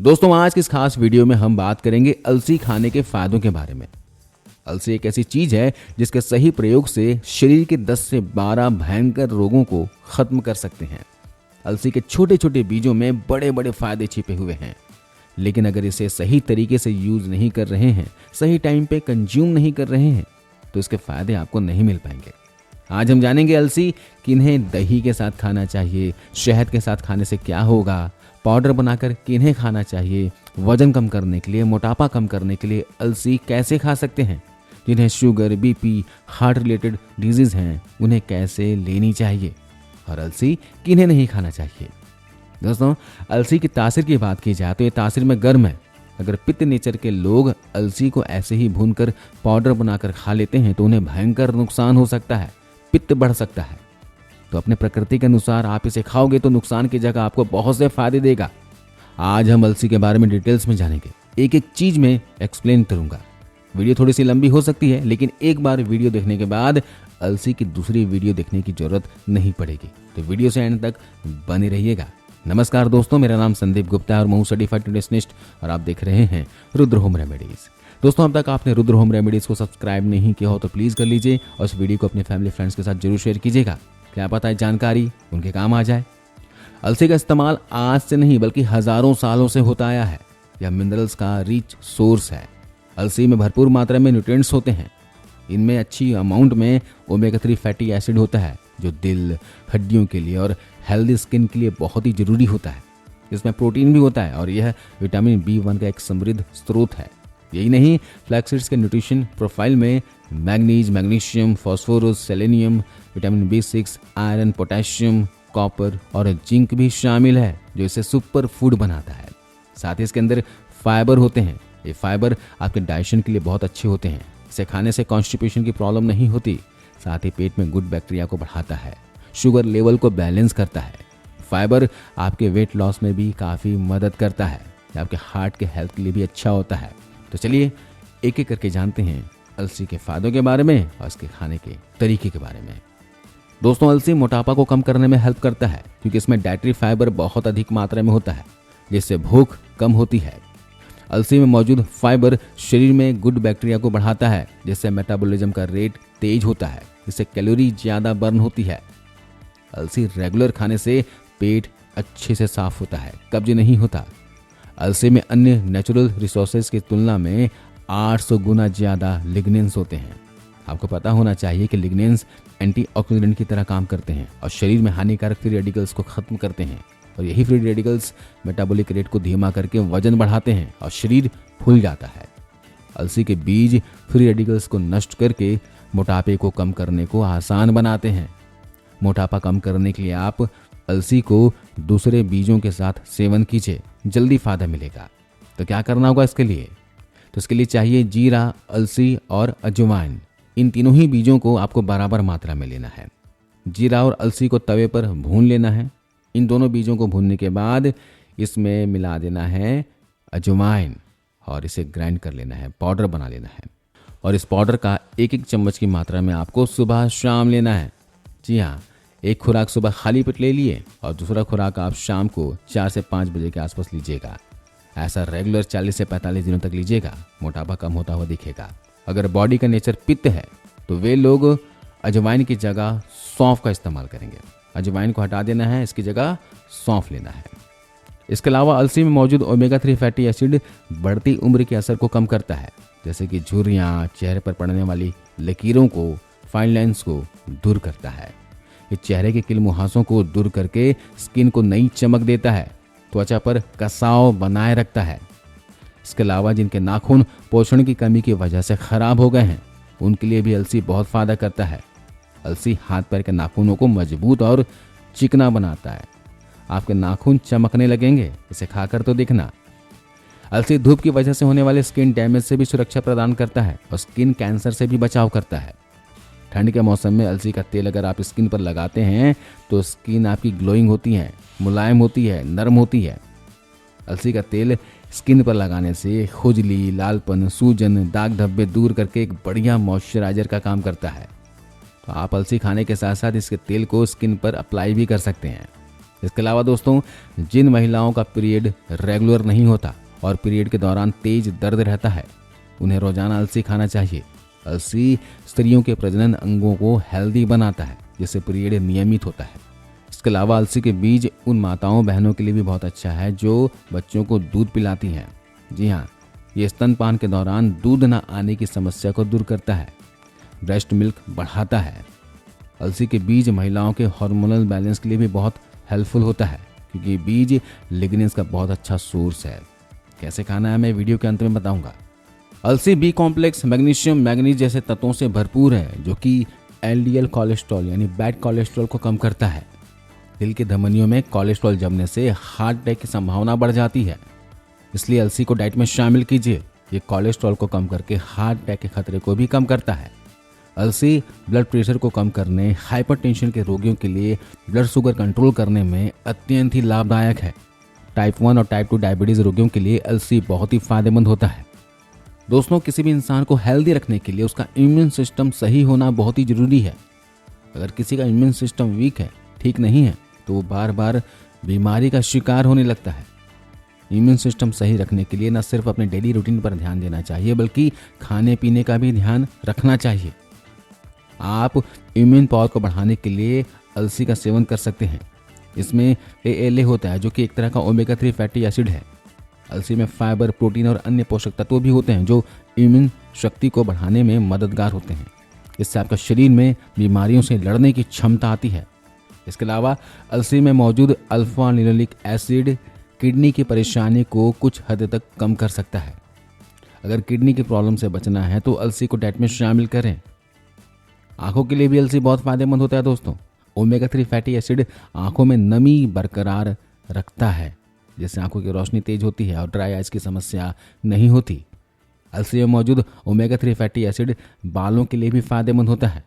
दोस्तों, आज की इस खास वीडियो में हम बात करेंगे अलसी खाने के फायदों के बारे में। अलसी एक ऐसी चीज है जिसके सही प्रयोग से शरीर के 10 से 12 भयंकर रोगों को खत्म कर सकते हैं। अलसी के छोटे छोटे बीजों में बड़े बड़े फायदे छिपे हुए हैं, लेकिन अगर इसे सही तरीके से यूज नहीं कर रहे हैं, सही टाइम पे कंज्यूम नहीं कर रहे हैं, तो इसके फायदे आपको नहीं मिल पाएंगे। आज हम जानेंगे अलसी किन्हें दही के साथ खाना चाहिए, शहद के साथ खाने से क्या होगा, पाउडर बनाकर किन्हें खाना चाहिए, वजन कम करने के लिए, मोटापा कम करने के लिए अलसी कैसे खा सकते हैं, जिन्हें sugar, BP, heart related disease हैं उन्हें कैसे लेनी चाहिए, और अलसी किन्हें नहीं खाना चाहिए। दोस्तों, अलसी की तासीर की बात की जाए तो ये तासीर में गर्म है। अगर पित्त नेचर के लोग अलसी को ऐसे ही भूनकर पाउडर बनाकर खा लेते हैं तो उन्हें भयंकर नुकसान हो सकता है, पित्त बढ़ सकता है। तो अपने प्रकृति के अनुसार आप इसे खाओगे तो नुकसान की जगह आपको बहुत से फायदे देगा। आज हम अलसी के बारे में डिटेल्स में जानेंगे, एक एक चीज में एक्सप्लेन करूंगा। वीडियो थोड़ी सी लंबी हो सकती है, लेकिन एक बार वीडियो देखने के बाद अलसी की दूसरी वीडियो देखने की जरूरत नहीं पड़ेगी। तो वीडियो से एंड तक बने रहिएगा। नमस्कार दोस्तों, मेरा नाम संदीप गुप्ता है और मैं सर्टिफाइड न्यूट्रिशनिस्ट और आप देख रहे हैं रुद्र होम रेमेडीज। दोस्तों, अब तक आपने रुद्र होम रेमेडीज को सब्सक्राइब नहीं किया हो तो प्लीज कर लीजिए और इस वीडियो को अपने फैमिली फ्रेंड्स के साथ जरूर शेयर कीजिएगा। क्या पता है जानकारी उनके काम आ जाए। अलसी का इस्तेमाल आज से नहीं बल्कि हजारों सालों से होता आया है। यह मिनरल्स का रिच सोर्स है। अलसी में भरपूर मात्रा में न्यूट्रिएंट्स होते हैं। इनमें अच्छी अमाउंट में ओमेगा 3 फैटी एसिड होता है जो दिल, हड्डियों के लिए और हेल्दी स्किन के लिए बहुत ही जरूरी होता है। इसमें प्रोटीन भी होता है और यह विटामिन B1 का एक समृद्ध स्रोत है। यही नहीं, फ्लैक्स के न्यूट्रिशन प्रोफाइल में manganese, magnesium, phosphorus, selenium, vitamin B6, iron, potassium, copper और जिंक भी शामिल है जो इसे सुपर फूड बनाता है। साथ ही इसके अंदर फाइबर होते हैं। ये फाइबर आपके डाइजेशन के लिए बहुत अच्छे होते हैं। इसे खाने से कॉन्स्टिपेशन की प्रॉब्लम नहीं होती। साथ ही पेट में गुड बैक्टीरिया को बढ़ाता है, शुगर लेवल को बैलेंस करता है। फाइबर आपके वेट लॉस में भी काफ़ी मदद करता है। आपके हार्ट के हेल्थ के लिए भी अच्छा होता है। तो चलिए एक एक करके जानते हैं अलसी के फायदों के बारे में और इसके खाने के तरीके के बारे में। दोस्तों, अलसी मोटापा को कम करने में हेल्प करता है क्योंकि इसमें डाइटरी फाइबर बहुत अधिक मात्रा में होता है जिससे भूख कम होती है। अलसी में मौजूद फाइबर शरीर में गुड बैक्टीरिया को बढ़ाता है जिससे मेटाबॉलिज्म का रेट तेज होता है, जिससे कैलोरी ज़्यादा बर्न होती है। अलसी रेगुलर खाने से पेट अच्छे से साफ होता है, कब्ज नहीं होता। अलसी में अन्य नेचुरल रिसोर्सेज की तुलना में 800 गुना ज़्यादा लिग्नेंस होते हैं। आपको पता होना चाहिए कि लिग्नेंस एंटीऑक्सीडेंट की तरह काम करते हैं और शरीर में हानिकारक फ्री रेडिकल्स को खत्म करते हैं, और यही फ्री रेडिकल्स मेटाबॉलिक रेट को धीमा करके वजन बढ़ाते हैं और शरीर फूल जाता है। अलसी के बीज फ्री रेडिकल्स को नष्ट करके मोटापे को कम करने को आसान बनाते हैं। मोटापा कम करने के लिए आप अलसी को दूसरे बीजों के साथ सेवन कीजिए, जल्दी फायदा मिलेगा। तो क्या करना होगा इसके लिए? तो इसके लिए चाहिए जीरा, अलसी और अजवाइन। इन तीनों ही बीजों को आपको बराबर मात्रा में लेना है। जीरा और अलसी को तवे पर भून लेना है। इन दोनों बीजों को भूनने के बाद इसमें मिला देना है अजवाइन और इसे ग्राइंड कर लेना है, पाउडर बना लेना है। और इस पाउडर का एक एक चम्मच की मात्रा में आपको सुबह शाम लेना है। जी हाँ, एक खुराक सुबह खाली पेट ले लिए और दूसरा खुराक आप शाम को 4 से 5 बजे के आसपास लीजिएगा। ऐसा रेगुलर 40 से 45 दिनों तक लीजिएगा, मोटापा कम होता हुआ दिखेगा। अगर बॉडी का नेचर पित्त है तो वे लोग अजवाइन की जगह सौंफ का इस्तेमाल करेंगे। अजवाइन को हटा देना है, इसकी जगह सौंफ लेना है। इसके अलावा अलसी में मौजूद ओमेगा 3 फैटी एसिड बढ़ती उम्र के असर को कम करता है, जैसे कि झुर्रियाँ, चेहरे पर पड़ने वाली लकीरों को, फाइन लाइन्स को दूर करता है। ये चेहरे के किल मुहासों को दूर करके स्किन को नई चमक देता है, त्वचा पर कसाव बनाए रखता है। इसके अलावा जिनके नाखून पोषण की कमी की वजह से खराब हो गए हैं उनके लिए भी अलसी बहुत फायदा करता है। अलसी हाथ पैर के नाखूनों को मजबूत और चिकना बनाता है। आपके नाखून चमकने लगेंगे, इसे खाकर तो देखना। अलसी धूप की वजह से होने वाले स्किन डैमेज से भी सुरक्षा प्रदान करता है और स्किन कैंसर से भी बचाव करता है। ठंड के मौसम में अलसी का तेल अगर आप स्किन पर लगाते हैं तो स्किन आपकी ग्लोइंग होती है, मुलायम होती है, नरम होती है। अलसी का तेल स्किन पर लगाने से खुजली, लालपन, सूजन, दाग धब्बे दूर करके एक बढ़िया मॉइस्चराइजर का काम करता है। तो आप अलसी खाने के साथ साथ इसके तेल को स्किन पर अप्लाई भी कर सकते हैं। इसके अलावा दोस्तों, जिन महिलाओं का पीरियड रेगुलर नहीं होता और पीरियड के दौरान तेज दर्द रहता है, उन्हें रोजाना अलसी खाना चाहिए। अलसी स्त्रियों के प्रजनन अंगों को हेल्दी बनाता है, जिससे पीरियड नियमित होता है। इसके अलावा अलसी के बीज उन माताओं बहनों के लिए भी बहुत अच्छा है जो बच्चों को दूध पिलाती हैं। जी हाँ, ये स्तनपान के दौरान दूध न आने की समस्या को दूर करता है, ब्रेस्ट मिल्क बढ़ाता है। अलसी के बीज महिलाओं के हार्मोनल बैलेंस के लिए भी बहुत हेल्पफुल होता है, क्योंकि ये बीज लिग्नेंस का बहुत अच्छा सोर्स है। कैसे खाना है मैं वीडियो के अंत में बताऊंगा। अलसी बी कॉम्प्लेक्स, मैग्नीशियम, मैग्नीज जैसे तत्वों से भरपूर है, जो कि एलडीएल कोलेस्ट्रॉल यानी बैड कोलेस्ट्रॉल को कम करता है। दिल की धमनियों में कोलेस्ट्रॉल जमने से हार्ट अटैक की संभावना बढ़ जाती है, इसलिए अलसी को डाइट में शामिल कीजिए। ये कोलेस्ट्रॉल को कम करके हार्ट अटैक के खतरे को भी कम करता है। अलसी ब्लड प्रेशर को कम करने, हाइपरटेंशन के रोगियों के लिए ब्लड शुगर कंट्रोल करने में अत्यंत ही लाभदायक है। टाइप 1 और टाइप 2 डायबिटीज रोगियों के लिए अलसी बहुत ही फायदेमंद होता है। दोस्तों, किसी भी इंसान को हेल्दी रखने के लिए उसका इम्यून सिस्टम सही होना बहुत ही जरूरी है। अगर किसी का इम्यून सिस्टम वीक है, ठीक नहीं है, तो वो बार बार बीमारी का शिकार होने लगता है। इम्यून सिस्टम सही रखने के लिए न सिर्फ अपने डेली रूटीन पर ध्यान देना चाहिए, बल्कि खाने पीने का भी ध्यान रखना चाहिए। आप इम्यून पावर को बढ़ाने के लिए अलसी का सेवन कर सकते हैं। इसमें ALA होता है, जो कि एक तरह का ओमेगा 3 फैटी एसिड है। अलसी में फाइबर, प्रोटीन और अन्य पोषक तत्व भी होते हैं, जो इम्यून शक्ति को बढ़ाने में मददगार होते हैं। इससे आपका शरीर में बीमारियों से लड़ने की क्षमता आती है। इसके अलावा अलसी में मौजूद अल्फा लिनोलिक एसिड किडनी की परेशानी को कुछ हद तक कम कर सकता है। अगर किडनी की प्रॉब्लम से बचना है तो अलसी को डाइट में शामिल करें। आंखों के लिए भी अलसी बहुत फायदेमंद होता है दोस्तों। ओमेगा 3 फैटी एसिड आंखों में नमी बरकरार रखता है, जिससे आंखों की रोशनी तेज होती है और ड्राई आइज की समस्या नहीं होती। अलसी में मौजूद ओमेगा 3 फैटी एसिड बालों के लिए भी फायदेमंद होता है।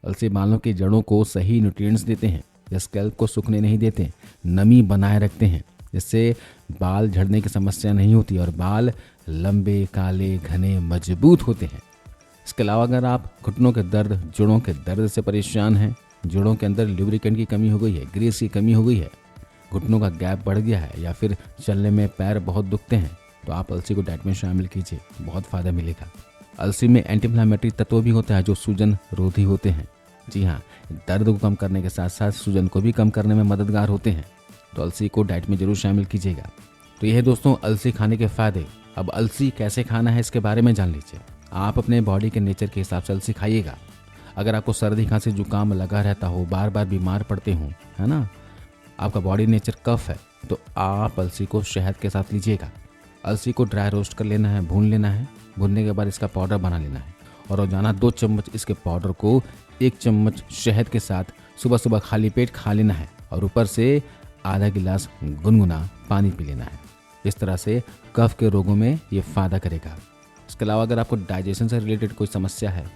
अलसी बालों की जड़ों को सही न्यूट्रिएंट्स देते हैं, जो स्कैल्प को सूखने नहीं देते, नमी बनाए रखते हैं, जिससे बाल झड़ने की समस्या नहीं होती और बाल लंबे, काले, घने, मजबूत होते हैं। इसके अलावा अगर आप घुटनों के दर्द, जोड़ों के दर्द से परेशान हैं, जोड़ों के अंदर लुब्रिकेंट की कमी हो गई है, ग्रीस की कमी हो गई है, घुटनों का गैप बढ़ गया है, या फिर चलने में पैर बहुत दुखते हैं, तो आप अलसी को डाइट में शामिल कीजिए, बहुत फ़ायदा मिलेगा। अलसी में एंटी इन्फ्लेमेटरी तत्व भी होता है, जो सूजन रोधी होते हैं। जी हाँ, दर्द को कम करने के साथ साथ सूजन को भी कम करने में मददगार होते हैं। तो अलसी को डाइट में जरूर शामिल कीजिएगा। तो यह है दोस्तों अलसी खाने के फ़ायदे। अब अलसी कैसे खाना है इसके बारे में जान लीजिए। आप अपने बॉडी के नेचर के हिसाब से अलसी खाइएगा। अगर आपको सर्दी, खांसी, जुकाम लगा रहता हो, बार बार बीमार पड़ते हो, है ना, आपका बॉडी नेचर कफ है, तो आप अलसी को शहद के साथ लीजिएगा। अलसी को ड्राई रोस्ट कर लेना है, भून लेना है। भूनने के बाद इसका पाउडर बना लेना है और रोजाना 2 चम्मच इसके पाउडर को 1 चम्मच शहद के साथ सुबह सुबह खाली पेट खा लेना है और ऊपर से आधा गिलास गुनगुना पानी पी लेना है। इस तरह से कफ के रोगों में ये फ़ायदा करेगा। इसके अलावा अगर आपको डाइजेशन से रिलेटेड कोई समस्या है,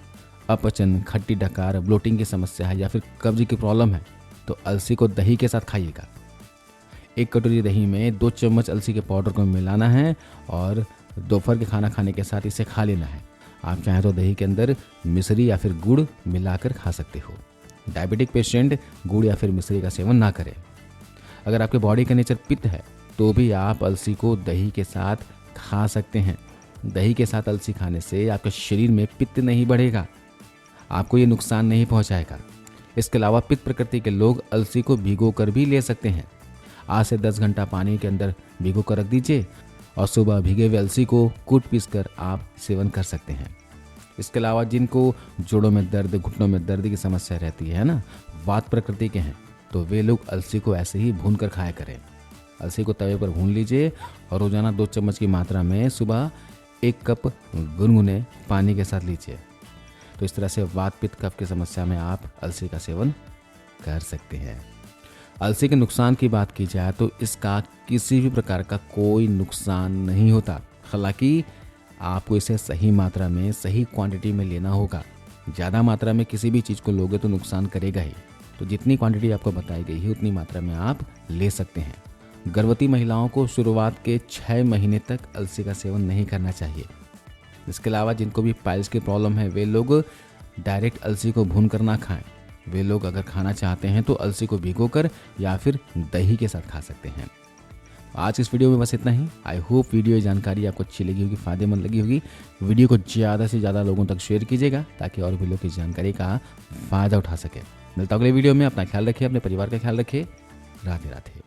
अपचन, खट्टी डकार, ब्लोटिंग की समस्या है या फिर कब्ज की प्रॉब्लम है, तो अलसी को दही के साथ खाइएगा। 1 कटोरी दही में 2 चम्मच अलसी के पाउडर को मिलाना है और दोपहर के खाना खाने के साथ इसे खा लेना है। आप चाहें तो दही के अंदर मिश्री या फिर गुड़ मिलाकर खा सकते हो। डायबिटिक पेशेंट गुड़ या फिर मिश्री का सेवन ना करें। अगर आपके बॉडी का नेचर पित्त है तो भी आप अलसी को दही के साथ खा सकते हैं। दही के साथ अलसी खाने से आपके शरीर में पित्त नहीं बढ़ेगा, आपको ये नुकसान नहीं पहुंचाएगा। इसके अलावा पित्त प्रकृति के लोग अलसी को भिगो कर भी ले सकते हैं। 8 से 10 घंटा पानी के अंदर भिगो कर रख दीजिए और सुबह भीगे हुए अलसी को कूट पीस कर आप सेवन कर सकते हैं। इसके अलावा जिनको जोड़ों में दर्द, घुटनों में दर्द की समस्या रहती है ना, वात प्रकृति के हैं, तो वे लोग अलसी को ऐसे ही भून कर खाया करें। अलसी को तवे पर भून लीजिए और रोजाना 2 चम्मच की मात्रा में सुबह 1 कप गुनगुने पानी के साथ लीजिए। तो इस तरह से वात, पित्त, कफ की समस्या में आप अलसी का सेवन कर सकते हैं। अलसी के नुकसान की बात की जाए तो इसका किसी भी प्रकार का कोई नुकसान नहीं होता। हालांकि आपको इसे सही मात्रा में, सही क्वांटिटी में लेना होगा। ज़्यादा मात्रा में किसी भी चीज़ को लोगे तो नुकसान करेगा ही। तो जितनी क्वांटिटी आपको बताई गई है उतनी मात्रा में आप ले सकते हैं। गर्भवती महिलाओं को शुरुआत के 6 महीने तक अलसी का सेवन नहीं करना चाहिए। इसके अलावा जिनको भी पाइल्स की प्रॉब्लम है वे लोग डायरेक्ट अलसी को भून कर ना खाएं। वे लोग अगर खाना चाहते हैं तो अलसी को भिगोकर या फिर दही के साथ खा सकते हैं। आज इस वीडियो में बस इतना ही। आई होप वीडियो जानकारी आपको अच्छी लगी होगी, फायदेमंद लगी होगी। वीडियो को ज़्यादा से ज़्यादा लोगों तक शेयर कीजिएगा ताकि और भी लोग इस जानकारी का फ़ायदा उठा सके। मिलता हूं अगले वीडियो में। अपना ख्याल रखिए, अपने परिवार का ख्याल रखिए। राधे राधे।